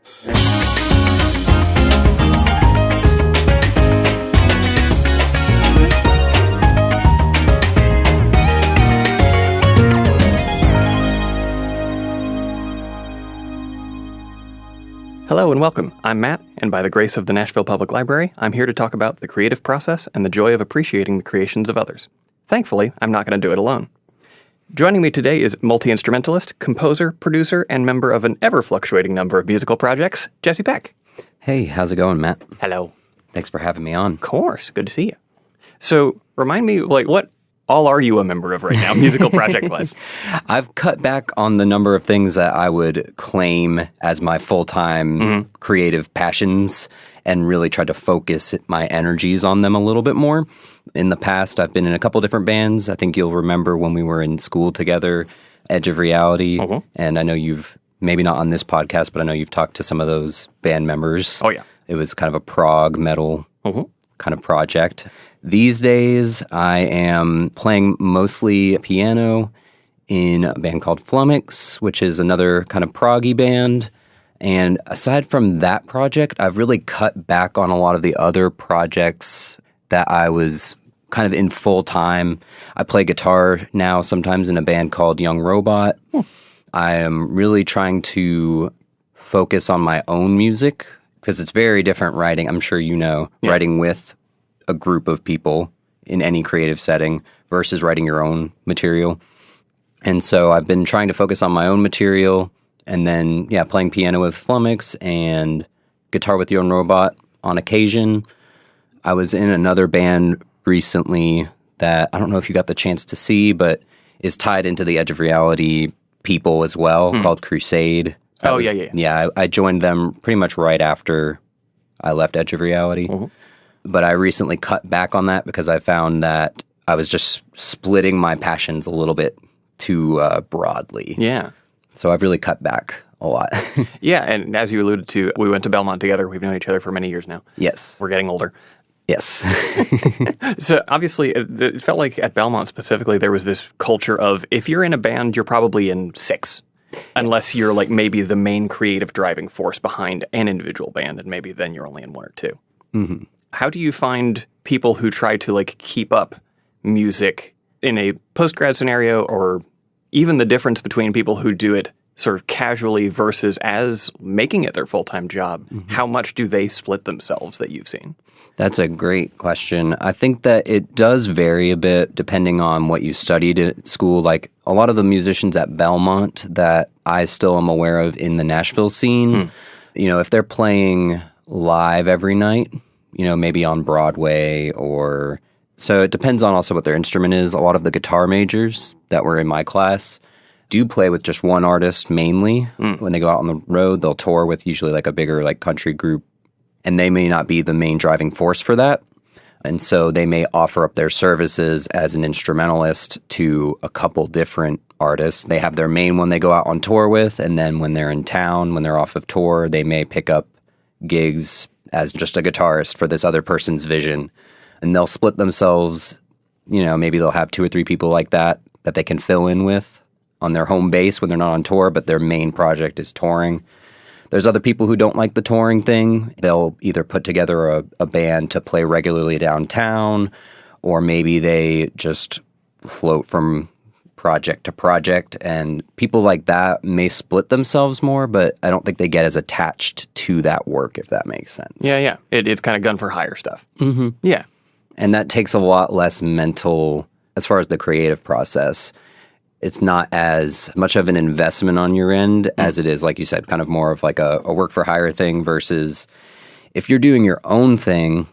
Hello and welcome. I'm Matt, and by the grace of the Nashville Public Library, I'm here to talk about the creative process and the joy of appreciating the creations of others. Thankfully, I'm not going to do it alone. Joining me today is multi-instrumentalist, composer, producer, and member of an ever-fluctuating number of musical projects, Jesse Peck. Hey, how's it going, Matt? Hello. Thanks for having me on. Of course. Good to see you. So, remind me, what all are you a member of right now, musical project-wise? I've cut back on the number of things that I would claim as my full-time creative passions and really tried to focus my energies on them a little bit more. In the past, I've been in a couple different bands. I think you'll remember when we were in school together, Edge of Reality, and I know you've, maybe not on this podcast, but I know you've talked to some of those band members. Oh, yeah. It was kind of a prog metal kind of project. These days, I am playing mostly piano in a band called Flummox, which is another kind of proggy band. And aside from that project, I've really cut back on a lot of the other projects that I was kind of in full time. I play guitar now sometimes in a band called Young Robot. I am really trying to focus on my own music because it's very different writing. I'm sure you know, writing with a group of people in any creative setting versus writing your own material. And so I've been trying to focus on my own material and then, playing piano with Flummox and guitar with Young Robot on occasion. I was in another band recently that I don't know if you got the chance to see, but is tied into the Edge of Reality people as well, called Crusade. I joined them pretty much right after I left Edge of Reality. But I recently cut back on that because I found that I was just splitting my passions a little bit too broadly. Yeah. So I've really cut back a lot. Yeah, and as you alluded to, we went to Belmont together. We've known each other for many years now. Yes. We're getting older. Yes. So obviously, it felt like at Belmont specifically, there was this culture of if you're in a band, you're probably in six. Unless you're like maybe the main creative driving force behind an individual band, and maybe then you're only in one or two. How do you find people who try to like keep up music in a post-grad scenario, or even the difference between people who do it sort of casually versus as making it their full-time job? How much do they split themselves that you've seen? That's a great question. I think that it does vary a bit depending on what you studied at school. Like a lot of the musicians at Belmont that I still am aware of in the Nashville scene, if they're playing live every night, maybe on Broadway or... So it depends on also what their instrument is. A lot of the guitar majors that were in my class do play with just one artist mainly. When they go out on the road, they'll tour with usually like a bigger like country group, and they may not be the main driving force for that. And so they may offer up their services as an instrumentalist to a couple different artists. They have their main one they go out on tour with, and then when they're in town, when they're off of tour, they may pick up gigs as just a guitarist for this other person's vision. And they'll split themselves, maybe they'll have 2 or 3 people like that they can fill in with on their home base when they're not on tour, but their main project is touring. There's other people who don't like the touring thing. They'll either put together a band to play regularly downtown, or maybe they just float from project to project. And people like that may split themselves more, but I don't think they get as attached to that work, if that makes sense. Yeah. It's kind of gun for hire stuff. Yeah. And that takes a lot less mental, as far as the creative process. It's not as much of an investment on your end as it is, like you said, kind of more of like a work for hire thing versus if you're doing your own thing,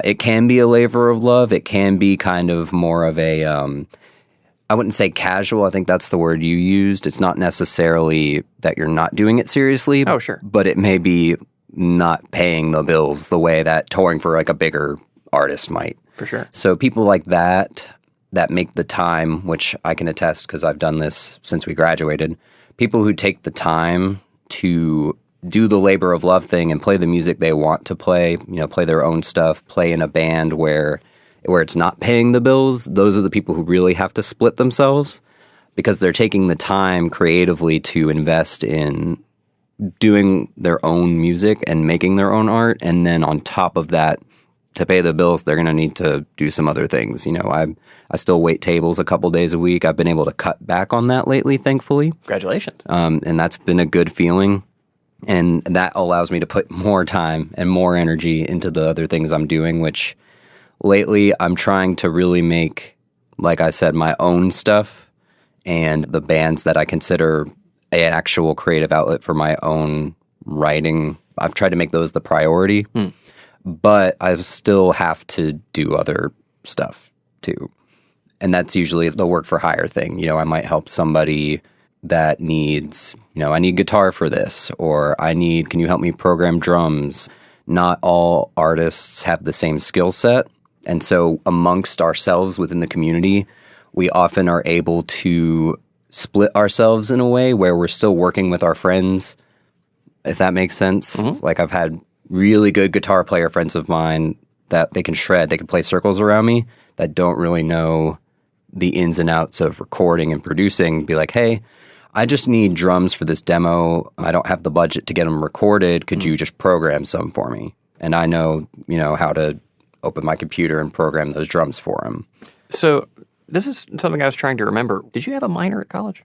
it can be a labor of love. It can be kind of more of a, I wouldn't say casual. I think that's the word you used. It's not necessarily that you're not doing it seriously. Oh, sure. But it may be not paying the bills the way that touring for like a bigger artist might. For sure. So people like that make the time, which I can attest because I've done this since we graduated, people who take the time to do the labor of love thing and play the music they want to play, play their own stuff, play in a band where it's not paying the bills, those are the people who really have to split themselves because they're taking the time creatively to invest in doing their own music and making their own art. And then on top of that, to pay the bills, they're going to need to do some other things. I still wait tables a couple days a week. I've been able to cut back on that lately, thankfully. Congratulations. And that's been a good feeling. And that allows me to put more time and more energy into the other things I'm doing, which lately I'm trying to really make, like I said, my own stuff and the bands that I consider an actual creative outlet for my own writing. I've tried to make those the priority. But I still have to do other stuff too. And that's usually the work for hire thing. I might help somebody that needs, I need guitar for this, or can you help me program drums? Not all artists have the same skill set. And so amongst ourselves within the community, we often are able to split ourselves in a way where we're still working with our friends, if that makes sense. Like I've had really good guitar player friends of mine that they can shred, they can play circles around me, that don't really know the ins and outs of recording and producing. Be like, hey, I just need drums for this demo. I don't have the budget to get them recorded. Could you just program some for me? And I know, how to open my computer and program those drums for them. So this is something I was trying to remember. Did you have a minor at college?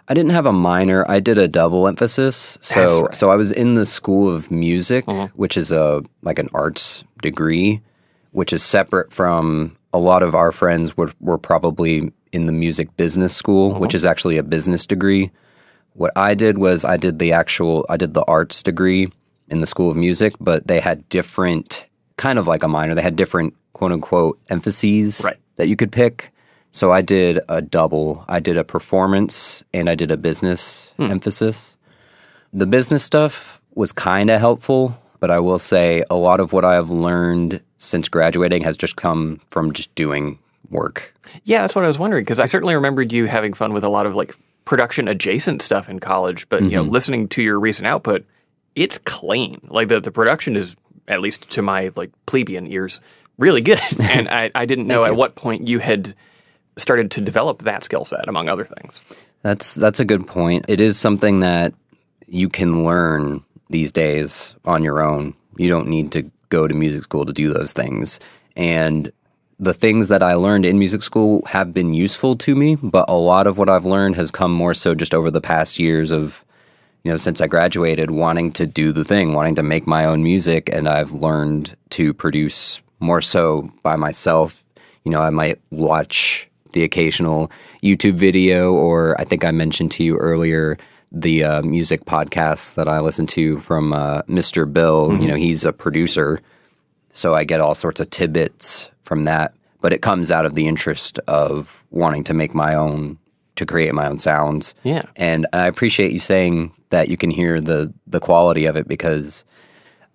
I didn't have a minor. I did a double emphasis. So I was in the School of Music, which is like an arts degree, which is separate from a lot of our friends were probably in the music business school, which is actually a business degree. What I did was I did the arts degree in the School of Music, but they had different, kind of like a minor, they had different quote unquote emphases that you could pick. So I did a double. I did a performance and I did a business emphasis. The business stuff was kind of helpful, but I will say a lot of what I've learned since graduating has just come from just doing work. Yeah, that's what I was wondering, because I certainly remembered you having fun with a lot of like production adjacent stuff in college, but listening to your recent output, it's clean. Like the production is, at least to my like plebeian ears, really good. And I didn't know at what point you had started to develop that skill set, among other things. That's a good point. It is something that you can learn these days on your own. You don't need to go to music school to do those things. And the things that I learned in music school have been useful to me, but a lot of what I've learned has come more so just over the past years of, since I graduated, wanting to do the thing, wanting to make my own music, and I've learned to produce more so by myself. I might watch the occasional YouTube video, or I think I mentioned to you earlier the music podcast that I listen to from Mr. Bill. He's a producer, so I get all sorts of tidbits from that. But it comes out of the interest of wanting to make to create my own sounds. Yeah. And I appreciate you saying that you can hear the quality of it, because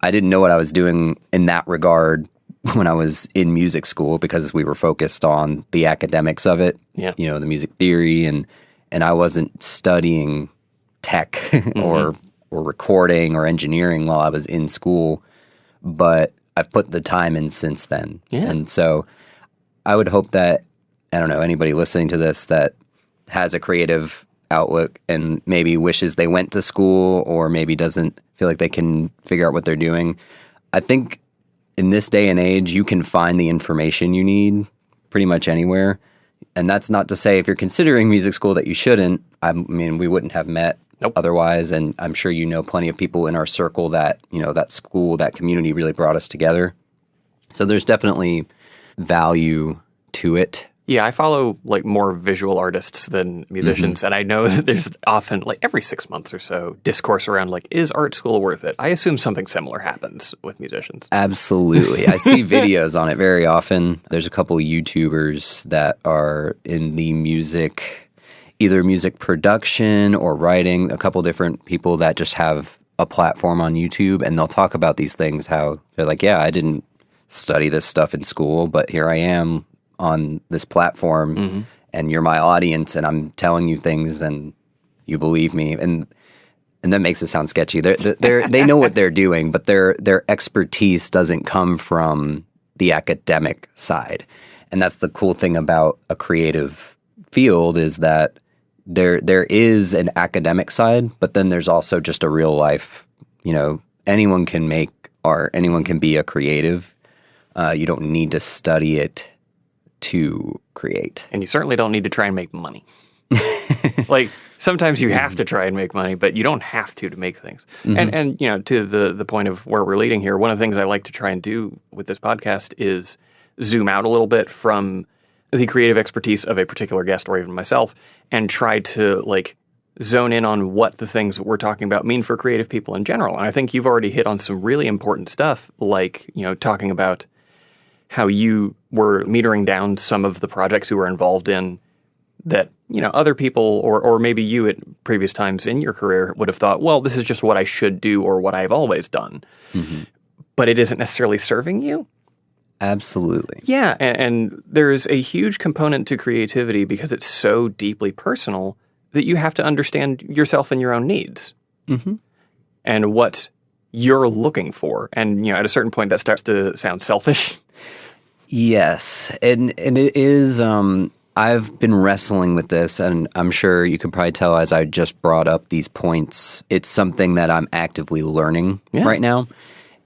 I didn't know what I was doing in that regard when I was in music school, because we were focused on the academics of it, the music theory, and I wasn't studying tech or recording or engineering while I was in school, but I've put the time in since then. Yeah. And so I would hope that, I don't know, anybody listening to this that has a creative outlook and maybe wishes they went to school, or maybe doesn't feel like they can figure out what they're doing, I think in this day and age, you can find the information you need pretty much anywhere. And that's not to say if you're considering music school that you shouldn't. I mean, we wouldn't have met otherwise. And I'm sure plenty of people in our circle that, that school, that community really brought us together. So there's definitely value to it. Yeah, I follow like more visual artists than musicians, and I know that there's often like every 6 months or so discourse around like, is art school worth it? I assume something similar happens with musicians. Absolutely. I see videos on it very often. There's a couple of YouTubers that are in the either music production or writing, a couple different people that just have a platform on YouTube, and they'll talk about these things, how they're like, yeah, I didn't study this stuff in school, but here I am on this platform, and you're my audience, and I'm telling you things, and you believe me, and that makes it sound sketchy. They know what they're doing, but their expertise doesn't come from the academic side, and that's the cool thing about a creative field, is that there is an academic side, but then there's also just a real life, anyone can make art, anyone can be a creative. You don't need to study it to create. And you certainly don't need to try and make money. Like, sometimes you have to try and make money, but you don't have to make things. Mm-hmm. And to the point of where we're leading here, one of the things I like to try and do with this podcast is zoom out a little bit from the creative expertise of a particular guest or even myself and try to, zone in on what the things that we're talking about mean for creative people in general. And I think you've already hit on some really important stuff, talking about how you were metering down some of the projects you were involved in that, other people or maybe you at previous times in your career would have thought, well, this is just what I should do or what I've always done. Mm-hmm. But it isn't necessarily serving you. Absolutely. Yeah, and there's a huge component to creativity because it's so deeply personal that you have to understand yourself and your own needs and what you're looking for. And, at a certain point, that starts to sound selfish. Yes, and it is, I've been wrestling with this, and I'm sure you could probably tell as I just brought up these points, it's something that I'm actively learning right now.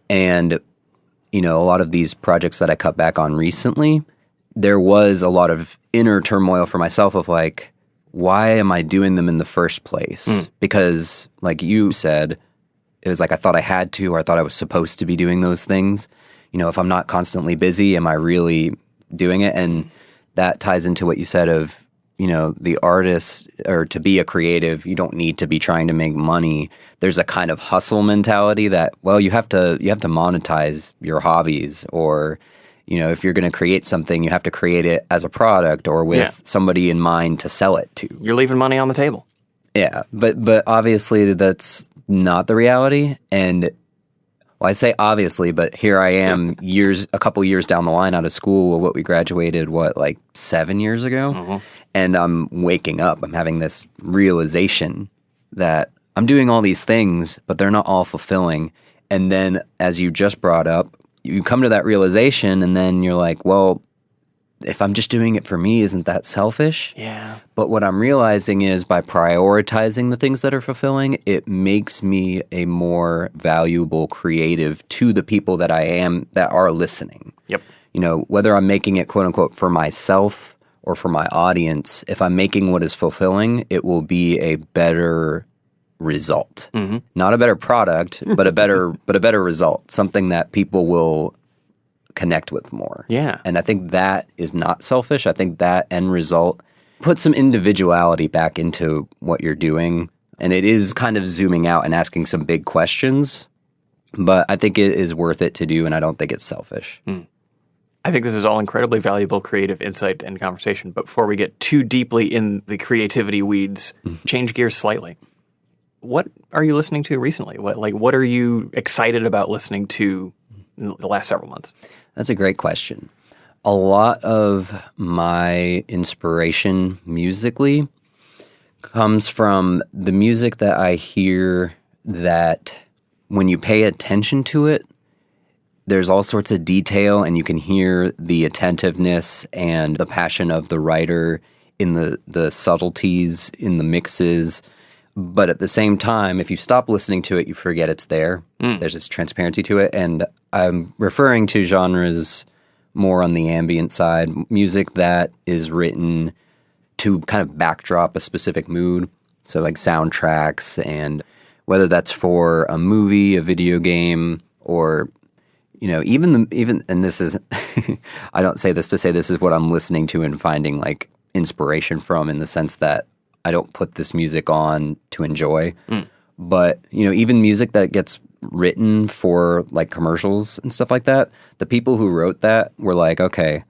And, a lot of these projects that I cut back on recently, there was a lot of inner turmoil for myself of why am I doing them in the first place? Because, like you said, it was I thought I had to, or I thought I was supposed to be doing those things. If I'm not constantly busy, am I really doing it? And that ties into what you said of, the artist, or to be a creative, you don't need to be trying to make money. There's a kind of hustle mentality that, well, you have to monetize your hobbies, or if you're going to create something, you have to create it as a product or with somebody in mind to sell it to. You're leaving money on the table. Yeah, but obviously that's not the reality. And well, I say obviously, but here I am a couple years down the line out of school, what we graduated, 7 years ago? Mm-hmm. And I'm waking up. I'm having this realization that I'm doing all these things, but they're not all fulfilling. And then, as you just brought up, you come to that realization, and then you're like, well, if I'm just doing it for me, isn't that selfish? Yeah. But what I'm realizing is by prioritizing the things that are fulfilling, it makes me a more valuable creative to the people that are listening. Yep. Whether I'm making it, quote unquote, for myself or for my audience, if I'm making what is fulfilling, it will be a better result. Mm-hmm. Not a better product, but a better result. Something that people will connect with more. Yeah. And I think that is not selfish. I think that end result puts some individuality back into what you're doing. And it is kind of zooming out and asking some big questions, but I think it is worth it to do, and I don't think it's selfish. I think this is all incredibly valuable creative insight and conversation. But before we get too deeply in the creativity weeds, change gears slightly. What are you listening to recently? What are you excited about listening to in the last several months? That's a great question. A lot of my inspiration musically comes from the music that I hear that when you pay attention to it, there's all sorts of detail, and you can hear the attentiveness and the passion of the writer in the subtleties, in the mixes. But at the same time, if you stop listening to it, you forget it's there. There's this transparency to it. And I'm referring to genres more on the ambient side, music that is written to kind of backdrop a specific mood. So soundtracks, and whether that's for a movie, a video game, or even and this is I don't say this to say this is what I'm listening to and finding inspiration from, in the sense that I don't put this music on to enjoy. But even music that gets written for commercials and stuff like that, the people who wrote that were okay,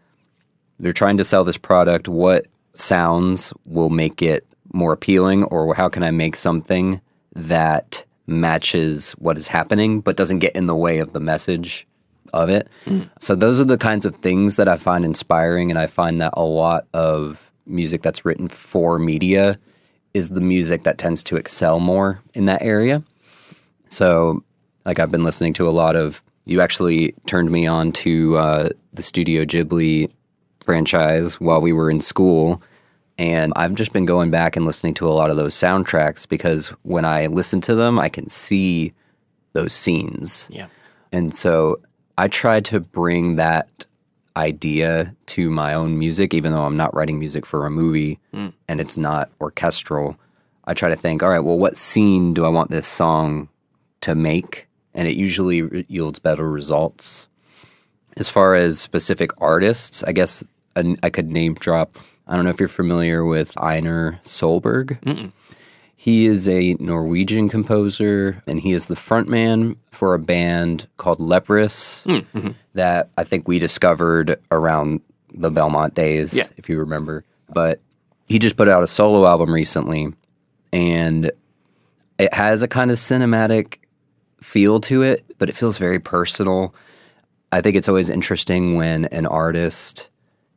they're trying to sell this product. What sounds will make it more appealing, or how can I make something that matches what is happening but doesn't get in the way of the message of it? So those are the kinds of things that I find inspiring, and I find that a lot of music that's written for media is the music that tends to excel more in that area. So I've been listening to a lot of, you actually turned me on to the Studio Ghibli franchise while we were in school, And I've just been going back and listening to a lot of those soundtracks because when I listen to them, I can see those scenes. Yeah. And so I try to bring that idea to my own music, even though I'm not writing music for a movie and it's not orchestral. I try to think, all right, well, what scene do I want this song to make? And it usually yields better results. As far as specific artists, I guess I could name drop. I don't know if you're familiar with Einar Solberg. Mm-mm. He is a Norwegian composer, and he is the frontman for a band called Leprous that I think we discovered around the Belmont days, if you remember. But he just put out a solo album recently, and it has a kind of cinematic feel to it, but it feels very personal. I think it's always interesting when an artist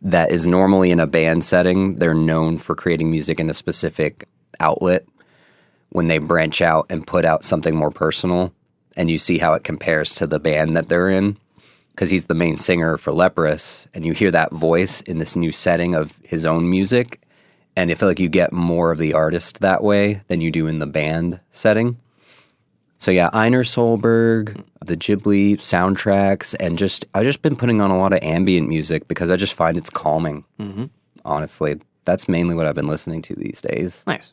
that is normally in a band setting, they're known for creating music in a specific outlet, when they branch out and put out something more personal, and you see how it compares to the band that they're in, because he's the main singer for Leprous, and you hear that voice in this new setting of his own music, and I feel like you get more of the artist that way than you do in the band setting. So yeah, Einar Solberg, the Ghibli soundtracks, and I've just been putting on a lot of ambient music because I just find it's calming, honestly. That's mainly what I've been listening to these days. Nice.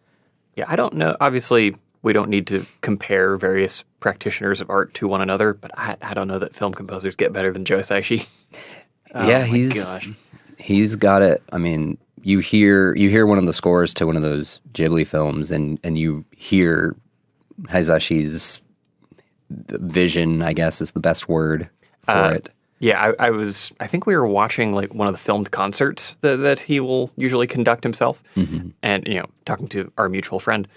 Yeah, I don't know. Obviously, we don't need to compare various practitioners of art to one another, but I don't know that film composers get better than Joe Hisaishi. He's got it. I mean, you hear one of the scores to one of those Ghibli films, and you hear Hisaishi's vision, I guess is the best word for it. Yeah, I think we were watching like one of the filmed concerts that he will usually conduct himself, and talking to our mutual friend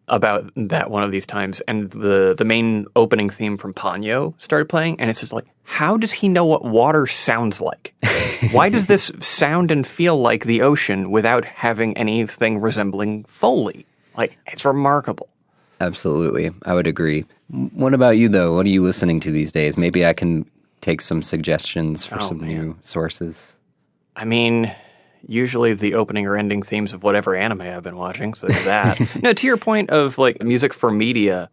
about that one of these times, and the main opening theme from Ponyo started playing, and it's just like, how does he know what water sounds like? Why does this sound and feel like the ocean without having anything resembling Foley? Like, it's remarkable. Absolutely, I would agree. What about you, though? What are you listening to these days? Maybe I can take some suggestions for new sources. I mean, usually the opening or ending themes of whatever anime I've been watching, so there's that. No, to your point of like music for media,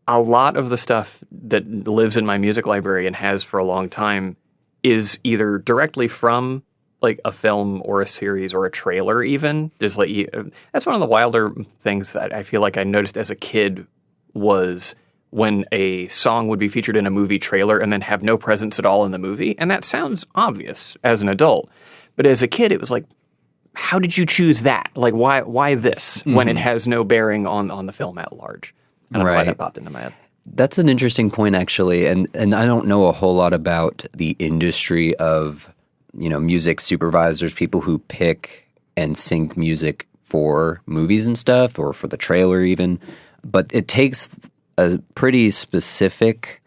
a lot of the stuff that lives in my music library and has for a long time is either directly from like a film or a series or a trailer even. Just like that's one of the wilder things that I feel like I noticed as a kid was when a song would be featured in a movie trailer and then have no presence at all in the movie. And that sounds obvious as an adult. But as a kid, it was like, how did you choose that? Like, why this when it has no bearing on the film at large? I don't know why that popped into my head. That's an interesting point, actually. And I don't know a whole lot about the industry of, music supervisors, people who pick and sync music for movies and stuff, or for the trailer even. But it takes a pretty specific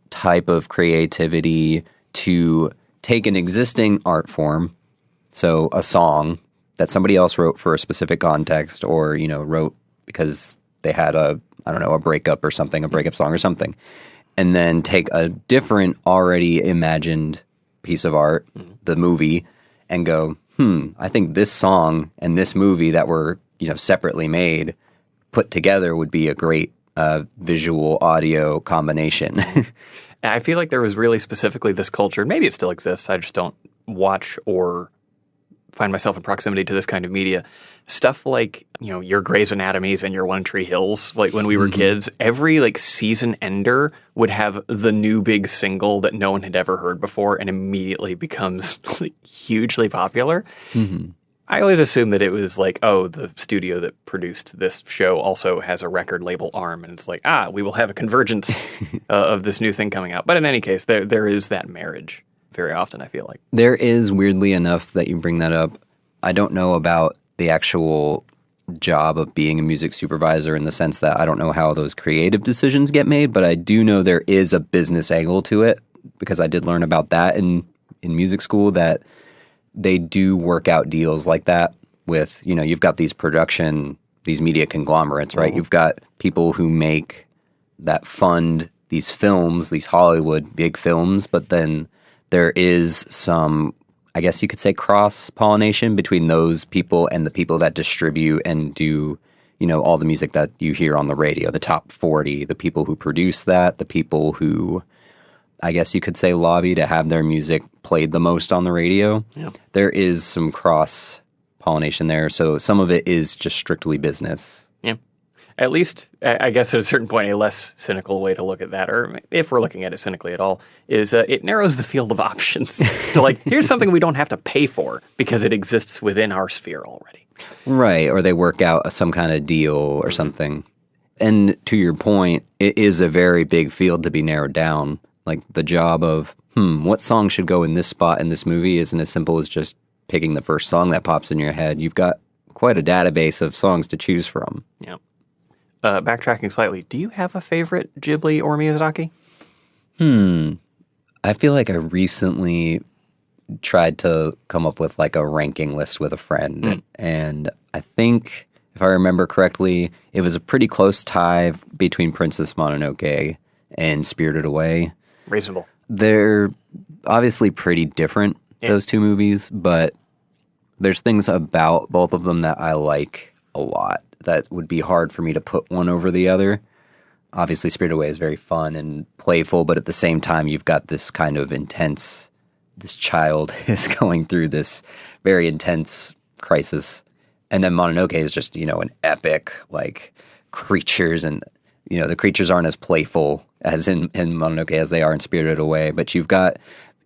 type of creativity to take an existing art form, so a song that somebody else wrote for a specific context, or wrote because they had a breakup or something, a breakup song or something, and then take a different already imagined piece of art, the movie, and go, I think this song and this movie that were separately made put together would be a great visual audio combination. I feel like there was really specifically this culture, and maybe it still exists, I just don't watch or find myself in proximity to this kind of media. Stuff like, your Grey's Anatomies and your One Tree Hills, like when we were kids, every like season ender would have the new big single that no one had ever heard before and immediately becomes like hugely popular. I always assumed that it was like, oh, the studio that produced this show also has a record label arm, and it's like, we will have a convergence of this new thing coming out. But in any case, there is that marriage very often, I feel like. There is, weirdly enough, that you bring that up. I don't know about the actual job of being a music supervisor in the sense that I don't know how those creative decisions get made, but I do know there is a business angle to it, because I did learn about that in music school, that they do work out deals like that with, you've got these media conglomerates, right? You've got people who that fund these films, these Hollywood big films, but then there is some I guess you could say cross-pollination between those people and the people that distribute and do, all the music that you hear on the radio, the top 40, the people who produce that, the people who, I guess you could say, lobby to have their music played the most on the radio. Yeah. There is some cross-pollination there, so some of it is just strictly business. Yeah. At least, I guess at a certain point, a less cynical way to look at that, or if we're looking at it cynically at all, is it narrows the field of options to here's something we don't have to pay for because it exists within our sphere already. Right, or they work out some kind of deal or something. And to your point, it is a very big field to be narrowed down. Like the job of, what song should go in this spot in this movie isn't as simple as just picking the first song that pops in your head. You've got quite a database of songs to choose from. Yeah. Backtracking slightly, do you have a favorite Ghibli or Miyazaki? I feel like I recently tried to come up with a ranking list with a friend. And I think, if I remember correctly, it was a pretty close tie between Princess Mononoke and Spirited Away. Reasonable. They're obviously pretty different, those two movies, but there's things about both of them that I like a lot that would be hard for me to put one over the other. Obviously, Spirited Away is very fun and playful, but at the same time, you've got this kind of intense, this child is going through this very intense crisis. And then Mononoke is just, an epic, creatures, and, the creatures aren't as playful as in Mononoke as they are in Spirited Away, but you've got,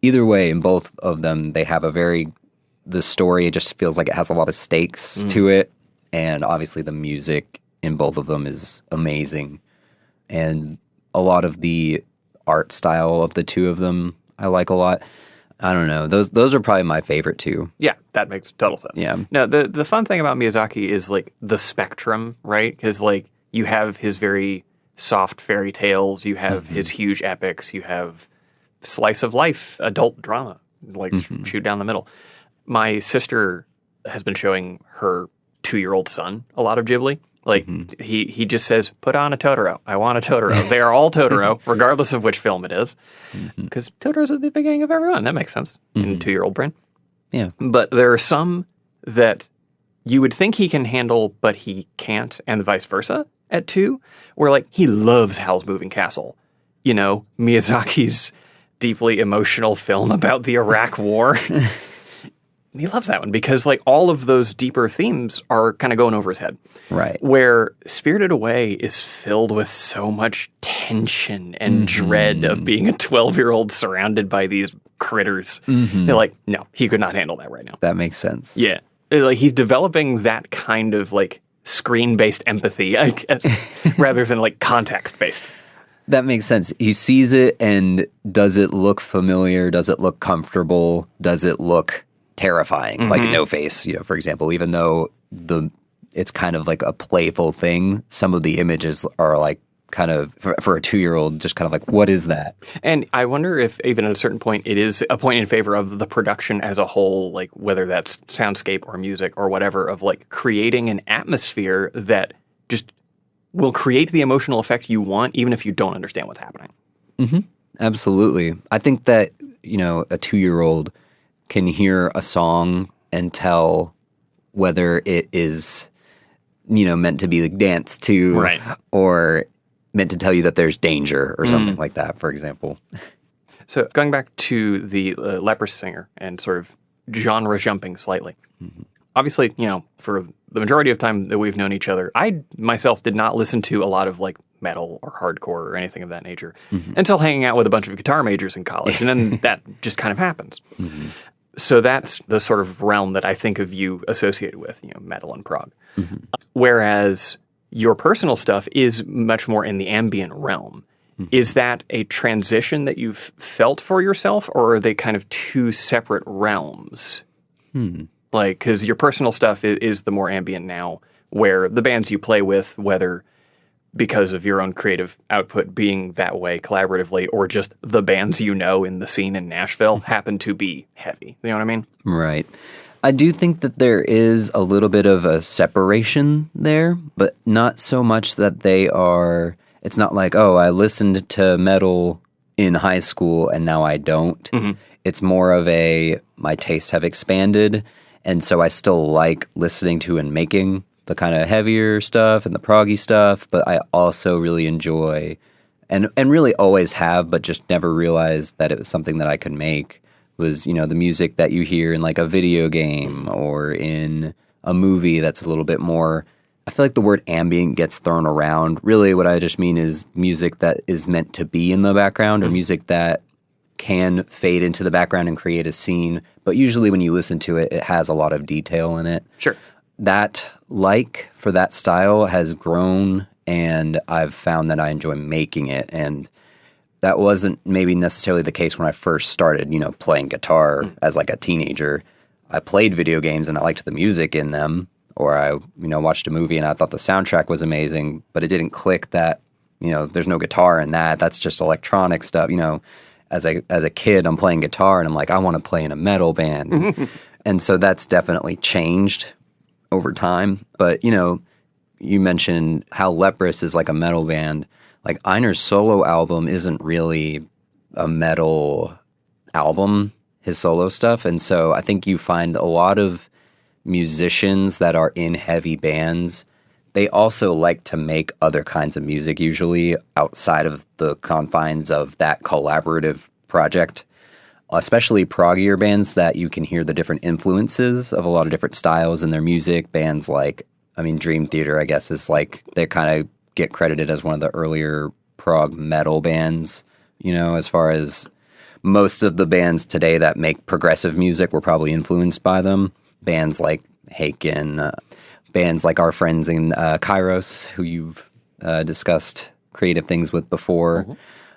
either way, in both of them, they have the story, it just feels like it has a lot of stakes to it. And obviously the music in both of them is amazing. And a lot of the art style of the two of them I like a lot. I don't know. Those are probably my favorite two. Yeah, that makes total sense. Yeah. No, the fun thing about Miyazaki is the spectrum, right? Because you have his very soft fairy tales, you have his huge epics, you have slice of life adult drama, shoot down the middle. My sister has been showing her 2-year-old son a lot of Ghibli. He just says, put on a Totoro. I want a Totoro. They are all Totoro, regardless of which film it is. Because Totoro's at the beginning of everyone. That makes sense in a 2-year-old brain. Yeah. But there are some that you would think he can handle, but he can't, and vice versa at 2, where he loves Howl's Moving Castle. Miyazaki's deeply emotional film about the Iraq War. He loves that one because all of those deeper themes are kind of going over his head. Right. Where Spirited Away is filled with so much tension and dread of being a 12-year-old surrounded by these critters. They're no, he could not handle that right now. That makes sense. Yeah. He's developing that kind of screen-based empathy, I guess, rather than context-based. That makes sense. He sees it, and does it look familiar? Does it look comfortable? Does it look terrifying? No Face, for example, even though it's kind of a playful thing, some of the images are kind of, for a 2-year-old, just kind of what is that? And I wonder if even at a certain point it is a point in favor of the production as a whole, whether that's soundscape or music or whatever, of creating an atmosphere that just will create the emotional effect you want, even if you don't understand what's happening. Absolutely. I think that, a 2-year-old can hear a song and tell whether it is, meant to be danced to, right, or meant to tell you that there's danger or something like that, for example. So going back to the Leprous Singer and sort of genre jumping slightly. Obviously, for the majority of time that we've known each other, I myself did not listen to a lot of metal or hardcore or anything of that nature until hanging out with a bunch of guitar majors in college. And then that just kind of happens. So that's the sort of realm that I think of you associated with, metal and prog. Whereas your personal stuff is much more in the ambient realm. Is that a transition that you've felt for yourself, or are they kind of two separate realms? Because your personal stuff is the more ambient now, where the bands you play with, whether because of your own creative output being that way collaboratively, or just the bands in the scene in Nashville happen to be heavy. You know what I mean? Right. I do think that there is a little bit of a separation there, but not so much that they are... It's not I listened to metal in high school and now I don't. It's more of my tastes have expanded, and so I still like listening to and making the kind of heavier stuff and the proggy stuff, but I also really enjoy, and really always have, but just never realized that it was something that I could make, was, the music that you hear in like a video game or in a movie that's a little bit more, I feel like the word ambient gets thrown around. Really what I just mean is music that is meant to be in the background, or music that can fade into the background and create a scene. But usually when you listen to it, it has a lot of detail in it. Sure. That, for that style has grown, and I've found that I enjoy making it. And that wasn't maybe necessarily the case when I first started, playing guitar as like a teenager. I played video games and I liked the music in them, or I, watched a movie and I thought the soundtrack was amazing, but it didn't click that, there's no guitar in that. That's just electronic stuff. As a kid, I'm playing guitar and I'm like, I want to play in a metal band. And so that's definitely changed over time. But, you mentioned how Leprous is like a metal band. Like Einer's solo album isn't really a metal album, his solo stuff. And so I think you find a lot of musicians that are in heavy bands, they also like to make other kinds of music, usually outside of the confines of that collaborative project, especially proggier bands that you can hear the different influences of a lot of different styles in their music. Bands like, Dream Theater, I guess, is like, they kind of get credited as one of the earlier prog metal bands, as far as most of the bands today that make progressive music were probably influenced by them. Bands like Haken, bands like our friends in Kairos, who you've discussed creative things with before. Mm-hmm.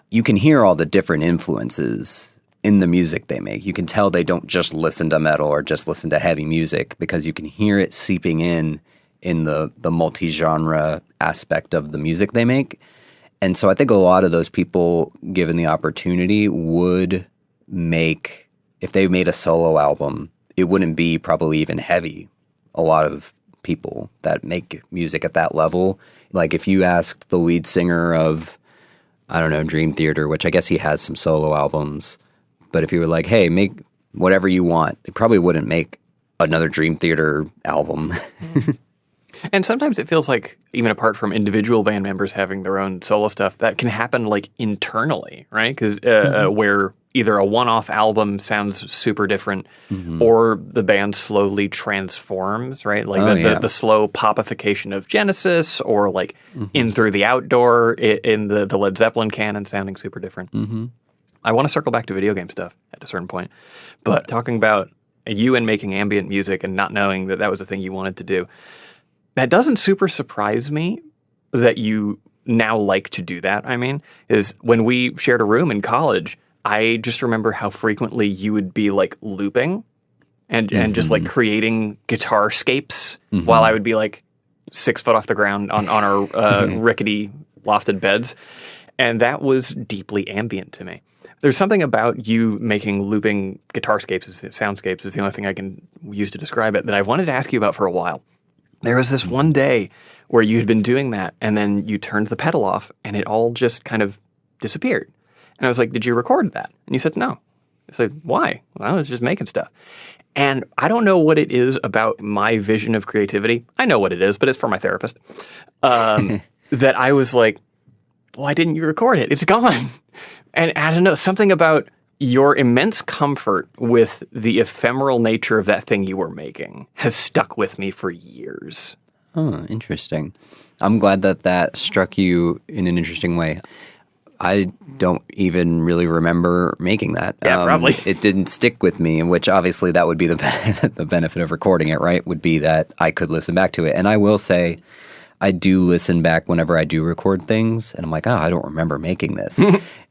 You can hear all the different influences in the music they make. You can tell they don't just listen to metal or just listen to heavy music, because you can hear it seeping in the multi-genre aspect of the music they make. And so I think a lot of those people, given the opportunity, would make, if they made a solo album, it wouldn't be probably even heavy. A lot of people that make music at that level, like if you asked the lead singer of, I don't know, Dream Theater, which I guess he has some solo albums, but if you were like, hey, make whatever you want, they probably wouldn't make another Dream Theater album. And sometimes it feels like, even apart from individual band members having their own solo stuff, that can happen like internally, right? Because where either a one-off album sounds super different, or the band slowly transforms, right? Like the slow popification of Genesis, or like In Through the Outdoor in the Led Zeppelin canon sounding super different. I want to circle back to video game stuff at a certain point, but talking about you and making ambient music and not knowing that was a thing you wanted to do, that doesn't super surprise me that you now like to do that. Is when we shared a room in college, I just remember how frequently you would be like looping and just like creating guitar scapes while I would be like 6 foot off the ground on our rickety lofted beds. And that was deeply ambient to me. There's something about you making looping guitarscapes, soundscapes is the only thing I can use to describe it, that I've wanted to ask you about for a while. There was this one day where you had been doing that, and then you turned the pedal off, and it all just kind of disappeared. And I was like, did you record that? And you said, no. I said, why? Well, I was just making stuff. And I don't know what it is about my vision of creativity. I know what it is, but it's for my therapist. That I was like, why didn't you record it? It's gone. And I don't know, something about your immense comfort with the ephemeral nature of that thing you were making has stuck with me for years. Oh, interesting. I'm glad that struck you in an interesting way. I don't even really remember making that. Yeah, probably. It didn't stick with me, which obviously that would be the benefit of recording it, right? Would be that I could listen back to it. And I will say, I do listen back whenever I do record things, and I'm like, I don't remember making this.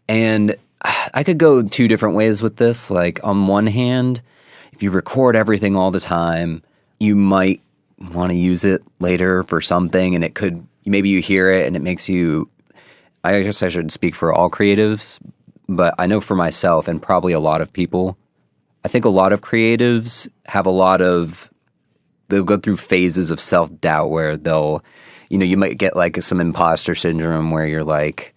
And I could go two different ways with this. Like, on one hand, if you record everything all the time, you might want to use it later for something, and it could, maybe you hear it and it makes you, I guess I shouldn't speak for all creatives, but I know for myself and probably a lot of people, I think a lot of creatives have they'll go through phases of self-doubt where they'll, you might get like some imposter syndrome where you're like,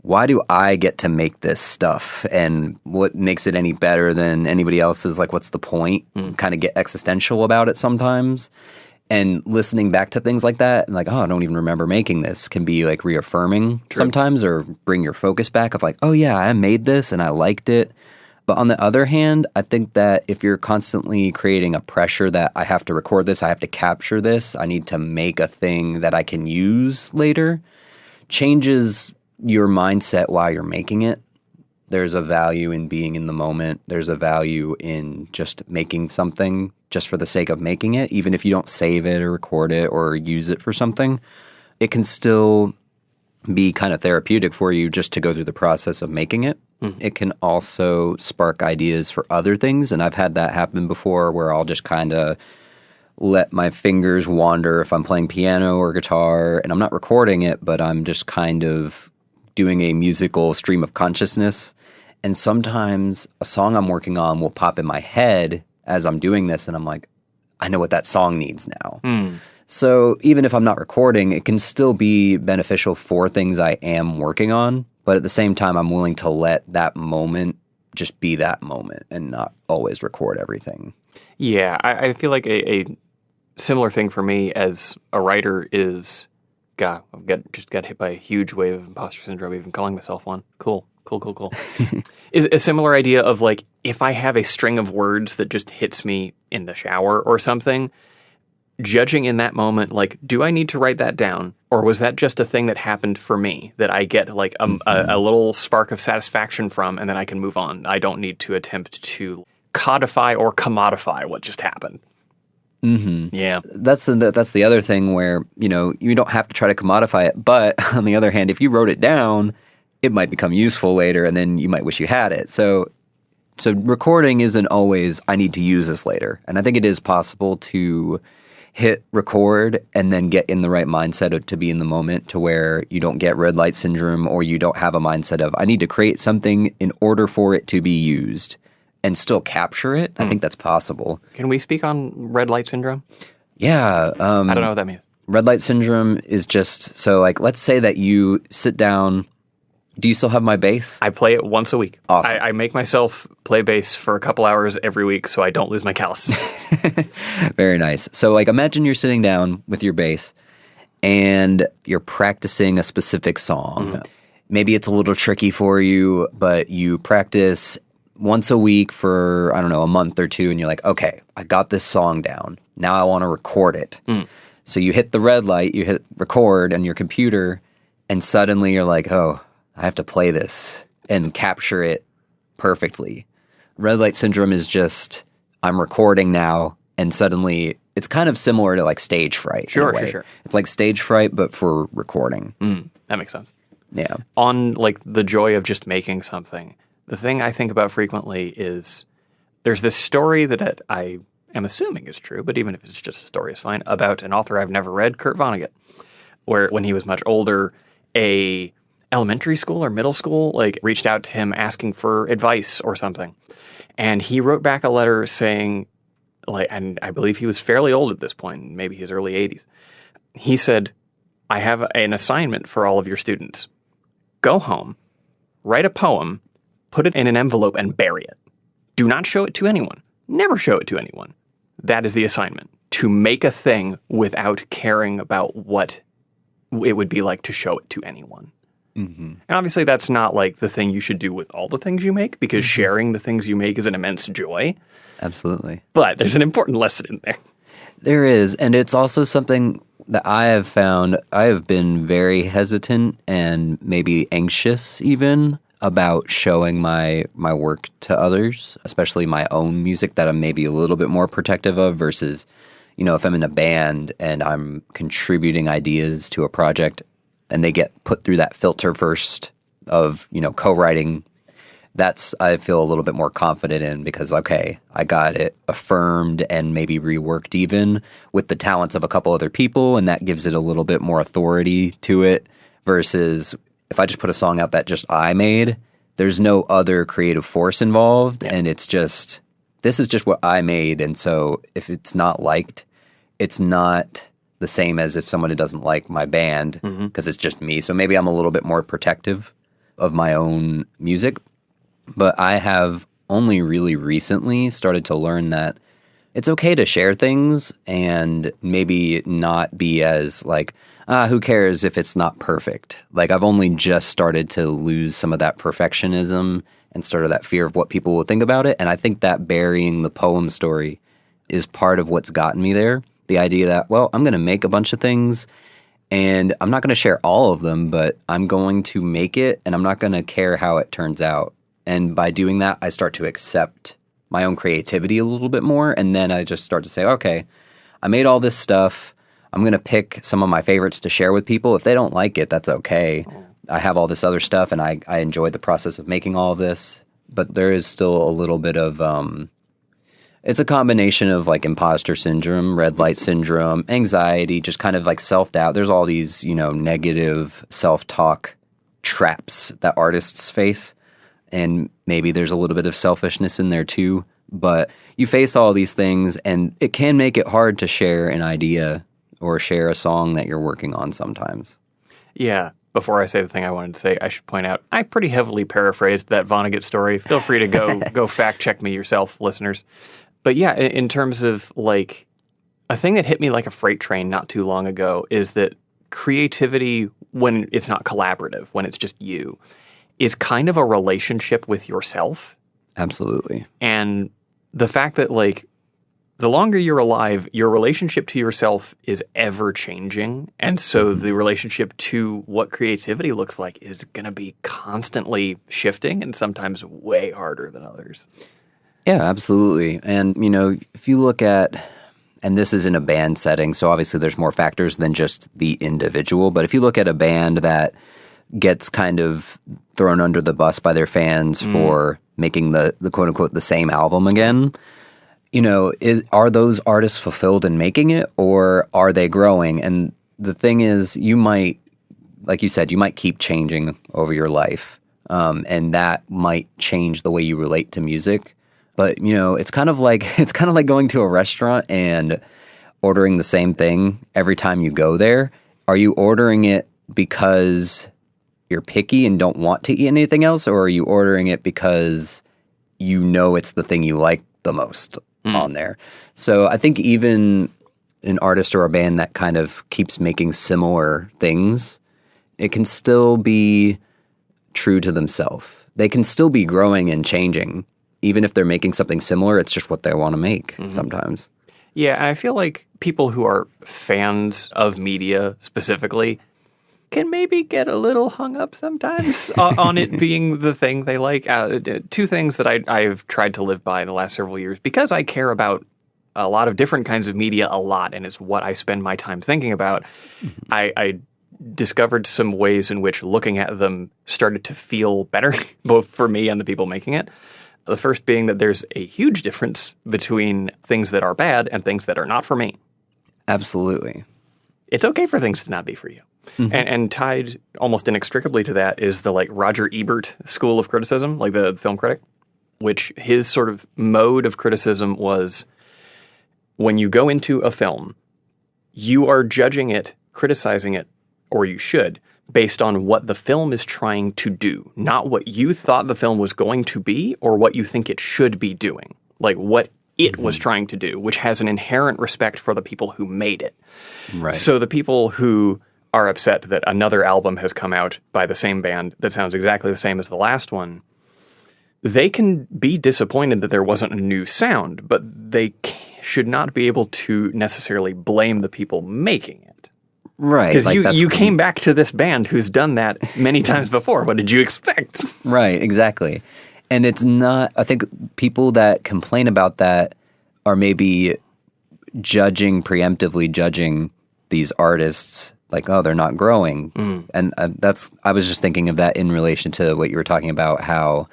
why do I get to make this stuff? And what makes it any better than anybody else's? Like, what's the point? Kind of get existential about it sometimes. And listening back to things like that, and like, oh, I don't even remember making this, can be like reaffirming sometimes, or bring your focus back of like, oh yeah, I made this and I liked it. But on the other hand, I think that if you're constantly creating a pressure that I have to record this, I have to capture this, I need to make a thing that I can use later, changes your mindset while you're making it. There's a value in being in the moment. There's a value in just making something just for the sake of making it. Even if you don't save it or record it or use it for something, it can still be kind of therapeutic for you just to go through the process of making it. It can also spark ideas for other things. And I've had that happen before where I'll just kind of let my fingers wander if I'm playing piano or guitar and I'm not recording it, but I'm just kind of doing a musical stream of consciousness. And sometimes a song I'm working on will pop in my head as I'm doing this, and I'm like, I know what that song needs now. So even if I'm not recording, it can still be beneficial for things I am working on. But at the same time, I'm willing to let that moment just be that moment and not always record everything. Yeah, I feel like a similar thing for me as a writer is, God, just got hit by a huge wave of imposter syndrome, even calling myself one. Cool. Is a similar idea of like, if I have a string of words that just hits me in the shower or something, judging in that moment, like, do I need to write that down? Or was that just a thing that happened for me that I get like a little spark of satisfaction from, and then I can move on? I don't need to attempt to codify or commodify what just happened. Yeah. That's the other thing where, you don't have to try to commodify it. But on the other hand, if you wrote it down, it might become useful later, and then you might wish you had it. So recording isn't always, I need to use this later. And I think it is possible to hit record and then get in the right mindset to be in the moment, to where you don't get red light syndrome, or you don't have a mindset of, I need to create something in order for it to be used, and still capture it. I think that's possible. Can we speak on red light syndrome? Yeah. I don't know what that means. Red light syndrome is just, so like, let's say that you sit down. Do you still have my bass? I play it once a week. Awesome. I make myself play bass for a couple hours every week so I don't lose my calluses. Very nice. So like, imagine you're sitting down with your bass and you're practicing a specific song. Maybe it's a little tricky for you, but you practice once a week for, I don't know, a month or two, and you're like, okay, I got this song down. Now I want to record it. So you hit the red light, you hit record on your computer, and suddenly you're like, oh, I have to play this and capture it perfectly. Red light syndrome is just, I'm recording now, and suddenly it's kind of similar to like stage fright. Sure. It's like stage fright, but for recording. That makes sense. Yeah. On like the joy of just making something, the thing I think about frequently is there's this story that I am assuming is true, but even if it's just a story, it's fine, about an author I've never read, Kurt Vonnegut, where when he was much older, a elementary school or middle school like reached out to him asking for advice or something. And he wrote back a letter saying, like, and I believe he was fairly old at this point, maybe his early 80s. He said, I have an assignment for all of your students. Go home, write a poem, put it in an envelope, and bury it. Do not show it to anyone. Never show it to anyone. That is the assignment. To make a thing without caring about what it would be like to show it to anyone. And obviously that's not like the thing you should do with all the things you make, because sharing the things you make is an immense joy. Absolutely. But there's an important lesson in there. There is. And it's also something that I have found. I have been very hesitant and maybe anxious even about showing my work to others, especially my own music that I'm maybe a little bit more protective of versus, if I'm in a band and I'm contributing ideas to a project and they get put through that filter first of, co-writing, that's, I feel a little bit more confident in, because, okay, I got it affirmed and maybe reworked even with the talents of a couple other people, and that gives it a little bit more authority to it, versus if I just put a song out that just I made, there's no other creative force involved, and it's just, this is just what I made, and so if it's not liked, it's not the same as if someone doesn't like my band, because it's just me. So maybe I'm a little bit more protective of my own music. But I have only really recently started to learn that it's okay to share things and maybe not be as like, who cares if it's not perfect? Like, I've only just started to lose some of that perfectionism and sort of that fear of what people will think about it. And I think that burying the poem story is part of what's gotten me there. The idea that, well, I'm going to make a bunch of things and I'm not going to share all of them, but I'm going to make it and I'm not going to care how it turns out. And by doing that, I start to accept my own creativity a little bit more. And then I just start to say, okay, I made all this stuff. I'm going to pick some of my favorites to share with people. If they don't like it, that's okay. I have all this other stuff and I enjoyed the process of making all of this. But there is still a little bit of, it's a combination of like imposter syndrome, red light syndrome, anxiety, just kind of like self-doubt. There's all these, negative self-talk traps that artists face. And maybe there's a little bit of selfishness in there too. But you face all these things and it can make it hard to share an idea or share a song that you're working on sometimes. Yeah. Before I say the thing I wanted to say, I should point out, I pretty heavily paraphrased that Vonnegut story. Feel free to go fact check me yourself, listeners. But yeah, in terms of like, a thing that hit me like a freight train not too long ago is that creativity, when it's not collaborative, when it's just you, is kind of a relationship with yourself. Absolutely. And the fact that like, the longer you're alive, your relationship to yourself is ever changing. And so the relationship to what creativity looks like is going to be constantly shifting and sometimes way harder than others. Yeah, absolutely. And, if you look at, and this is in a band setting, so obviously there's more factors than just the individual, but if you look at a band that gets kind of thrown under the bus by their fans for making the quote unquote the same album again, are those artists fulfilled in making it or are they growing? And the thing is, you might, like you said, you might keep changing over your life. And that might change the way you relate to music. But, it's kind of like going to a restaurant and ordering the same thing every time you go there. Are you ordering it because you're picky and don't want to eat anything else? Or are you ordering it because it's the thing you like the most on there? So I think even an artist or a band that kind of keeps making similar things, it can still be true to themselves. They can still be growing and changing. Even if they're making something similar, it's just what they want to make sometimes. Yeah, and I feel like people who are fans of media specifically can maybe get a little hung up sometimes on it being the thing they like. Two things that I've tried to live by in the last several years, because I care about a lot of different kinds of media a lot, and it's what I spend my time thinking about. I discovered some ways in which looking at them started to feel better, both for me and the people making it. The first being that there's a huge difference between things that are bad and things that are not for me. Absolutely. It's okay for things to not be for you. And tied almost inextricably to that is the like Roger Ebert school of criticism, like the film critic, which his sort of mode of criticism was when you go into a film, you are judging it, criticizing it, or you should, based on what the film is trying to do, not what you thought the film was going to be or what you think it should be doing, like what it was trying to do, which has an inherent respect for the people who made it. Right. So the people who are upset that another album has come out by the same band that sounds exactly the same as the last one, they can be disappointed that there wasn't a new sound, but they should not be able to necessarily blame the people making it. Right. Because you came back to this band who's done that many times before. What did you expect? Right, exactly. And it's not, I think people that complain about that are maybe preemptively judging these artists like, oh, they're not growing. And I was just thinking of that in relation to what you were talking about, how,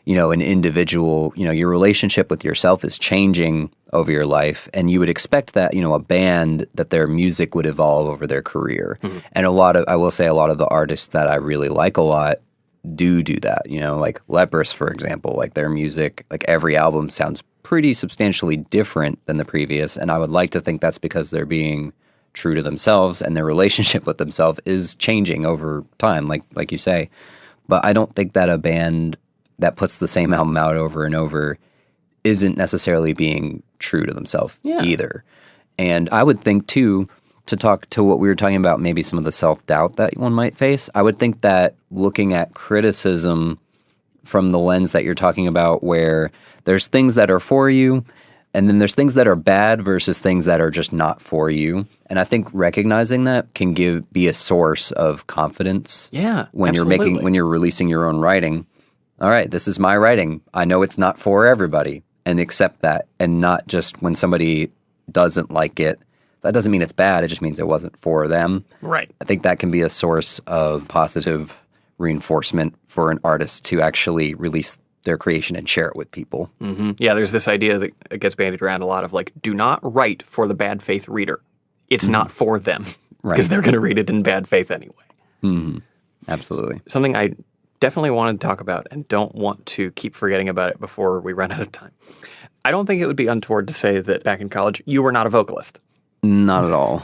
an individual, your relationship with yourself is changing over your life. And you would expect that, a band, that their music would evolve over their career. And I will say a lot of the artists that I really like a lot do that, like Leprous, for example, like their music, like every album sounds pretty substantially different than the previous. And I would like to think that's because they're being true to themselves and their relationship with themselves is changing over time, like you say. But I don't think that a band that puts the same album out over and over isn't necessarily being true to themselves either. And I would think, too, to talk to what we were talking about, maybe some of the self-doubt that one might face, I would think that looking at criticism from the lens that you're talking about, where there's things that are for you, and then there's things that are bad versus things that are just not for you. And I think recognizing that can be a source of confidence. Yeah, when absolutely. when you're releasing your own writing. All right, this is my writing. I know it's not for everybody, and accept that, and not just when somebody doesn't like it. That doesn't mean it's bad. It just means it wasn't for them. Right. I think that can be a source of positive reinforcement for an artist to actually release their creation and share it with people. Mm-hmm. Yeah, there's this idea that gets bandied around a lot of like, do not write for the bad faith reader. It's not for them because they're going to read it in bad faith anyway. Mm-hmm. Absolutely. Something I definitely wanted to talk about and don't want to keep forgetting about it before we run out of time. I don't think it would be untoward to say that back in college, you were not a vocalist. Not at all.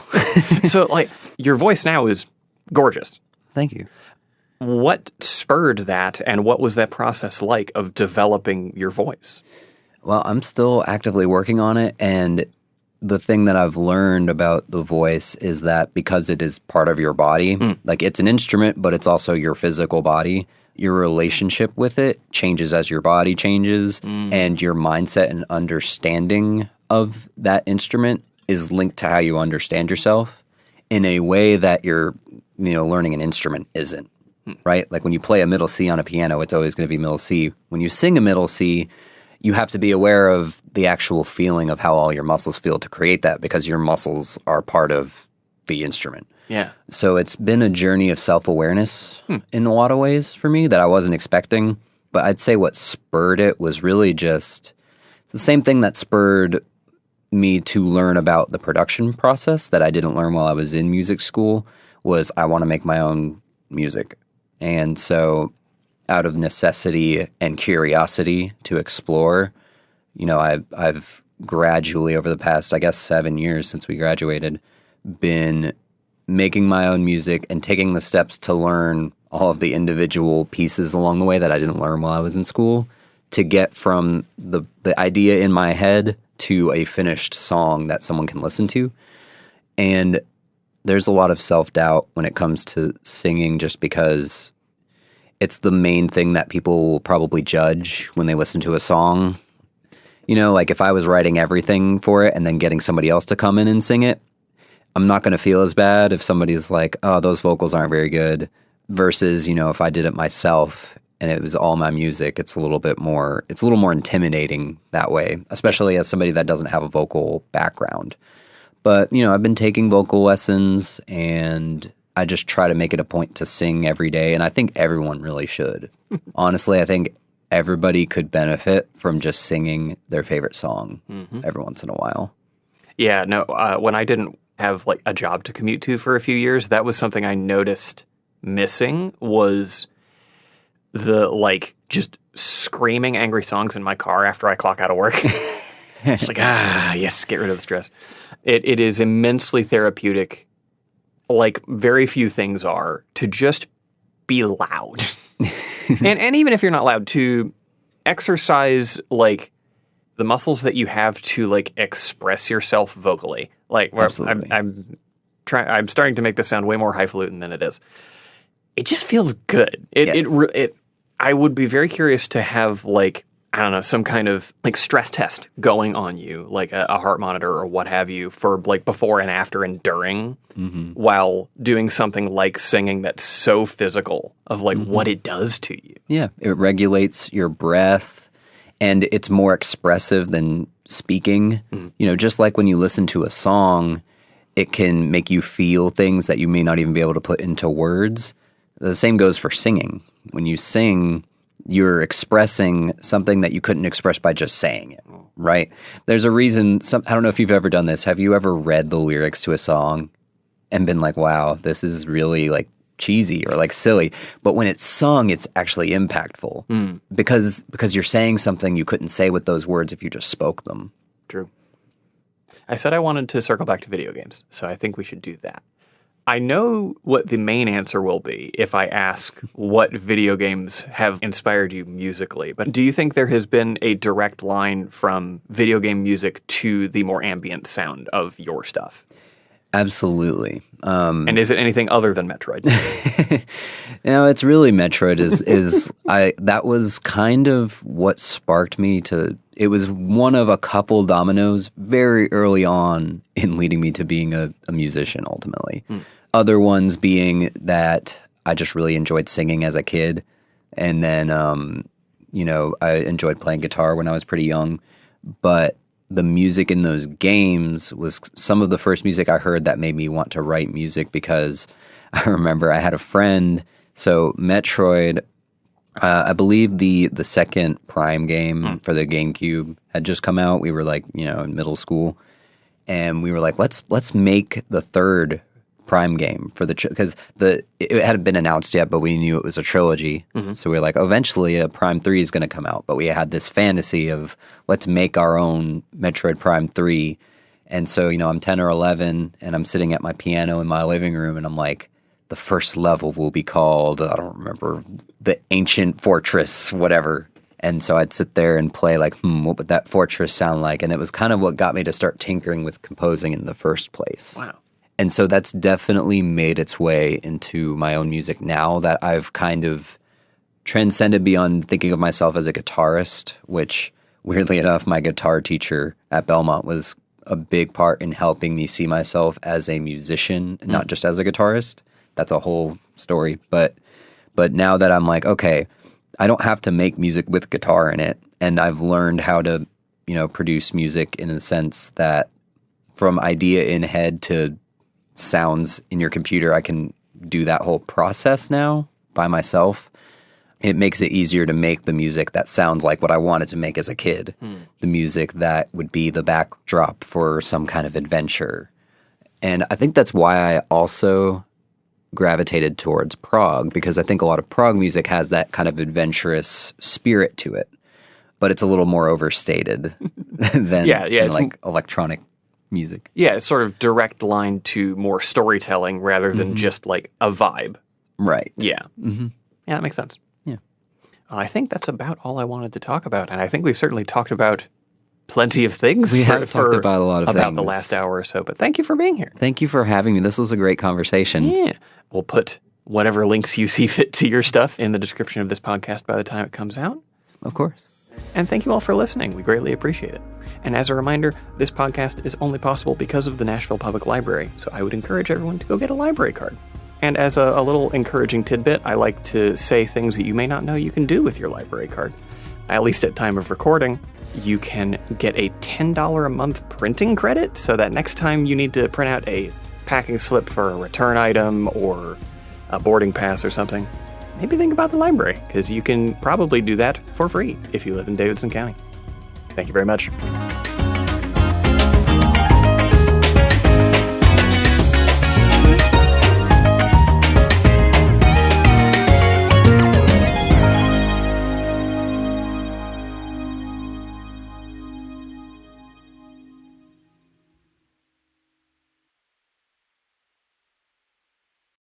So, like, your voice now is gorgeous. Thank you. What spurred that, and what was that process like of developing your voice? Well, I'm still actively working on it, and the thing that I've learned about the voice is that because it is part of your body, like it's an instrument, but it's also your physical body, your relationship with it changes as your body changes, and your mindset and understanding of that instrument is linked to how you understand yourself in a way that you're, learning an instrument isn't, right? Like when you play a middle C on a piano, it's always going to be middle C. When you sing a middle C, you have to be aware of the actual feeling of how all your muscles feel to create that, because your muscles are part of the instrument. Yeah. So it's been a journey of self-awareness in a lot of ways for me that I wasn't expecting. But I'd say what spurred it was really just the same thing that spurred me to learn about the production process that I didn't learn while I was in music school, was I want to make my own music. And so out of necessity and curiosity to explore, I've gradually over the past, 7 years since we graduated, been making my own music and taking the steps to learn all of the individual pieces along the way that I didn't learn while I was in school, to get from the idea in my head to a finished song that someone can listen to. And there's a lot of self-doubt when it comes to singing, just because it's the main thing that people will probably judge when they listen to a song. Like if I was writing everything for it and then getting somebody else to come in and sing it, I'm not going to feel as bad if somebody's like, oh, those vocals aren't very good, versus, if I did it myself and it was all my music, it's a little more intimidating that way, especially as somebody that doesn't have a vocal background. But, I've been taking vocal lessons, and I just try to make it a point to sing every day, and I think everyone really should. Honestly, I think everybody could benefit from just singing their favorite song every once in a while. Yeah, no, when I didn't have like a job to commute to for a few years, that was something I noticed missing, was the just screaming angry songs in my car after I clock out of work. It's like, yes, get rid of the stress. It is immensely therapeutic, like very few things are, to just be loud. and even if you're not loud, to exercise like the muscles that you have to like express yourself vocally. Like where I'm starting to make this sound way more highfalutin than it is. It just feels good. I would be very curious to have like, I don't know, some kind of like stress test going on you, like a heart monitor or what have you, for like before and after and during, while doing something like singing that's so physical, of like what it does to you. Yeah, it regulates your breath, and it's more expressive than speaking. Just like when you listen to a song, it can make you feel things that you may not even be able to put into words. The same goes for singing. When you sing, you're expressing something that you couldn't express by just saying it, right? There's a reason. I don't know if you've ever done this. Have you ever read the lyrics to a song and been like, wow, this is really like cheesy or like silly? But when it's sung, it's actually impactful because you're saying something you couldn't say with those words if you just spoke them. True. I said I wanted to circle back to video games, so I think we should do that. I know what the main answer will be if I ask what video games have inspired you musically, but do you think there has been a direct line from video game music to the more ambient sound of your stuff? Absolutely. And is it anything other than Metroid? It's really Metroid that was kind of what sparked me to, it was one of a couple dominoes very early on in leading me to being a musician ultimately. Other ones being that I just really enjoyed singing as a kid. And then, I enjoyed playing guitar when I was pretty young, but the music in those games was some of the first music I heard that made me want to write music, because I remember I had a friend. So Metroid, I believe the second Prime game for the GameCube had just come out. We were in middle school, and we were like, let's make the third Prime game for because it hadn't been announced yet, but we knew it was a trilogy. So we were like, eventually a Prime 3 is going to come out. But we had this fantasy of let's make our own Metroid Prime 3. And so, I'm 10 or 11 and I'm sitting at my piano in my living room and I'm like, the first level will be called, I don't remember, the Ancient Fortress, whatever. And so I'd sit there and play what would that fortress sound like? And it was kind of what got me to start tinkering with composing in the first place. Wow. And so that's definitely made its way into my own music now that I've kind of transcended beyond thinking of myself as a guitarist, which, weirdly enough, my guitar teacher at Belmont was a big part in helping me see myself as a musician, not just as a guitarist. That's a whole story. But now that I'm like, okay, I don't have to make music with guitar in it, and I've learned how to, produce music in a sense that from idea in head to sounds in your computer, I can do that whole process now by myself. It makes it easier to make the music that sounds like what I wanted to make as a kid. The music that would be the backdrop for some kind of adventure. And I think that's why I also gravitated towards prog, because I think a lot of prog music has that kind of adventurous spirit to it, but it's a little more overstated than electronic music. Yeah, it's sort of direct line to more storytelling rather than just like a vibe. Right. Yeah. Yeah, that makes sense. Yeah. I think that's about all I wanted to talk about. And I think we've certainly talked about plenty of things. We have talked about a lot of things. About the last hour or so. But thank you for being here. Thank you for having me. This was a great conversation. Yeah. We'll put whatever links you see fit to your stuff in the description of this podcast by the time it comes out. Of course. And thank you all for listening. We greatly appreciate it. And as a reminder, this podcast is only possible because of the Nashville Public Library, so I would encourage everyone to go get a library card. And as a little encouraging tidbit, I like to say things that you may not know you can do with your library card. At least at time of recording, you can get a $10 a month printing credit, so that next time you need to print out a packing slip for a return item or a boarding pass or something, maybe think about the library, because you can probably do that for free if you live in Davidson County. Thank you very much.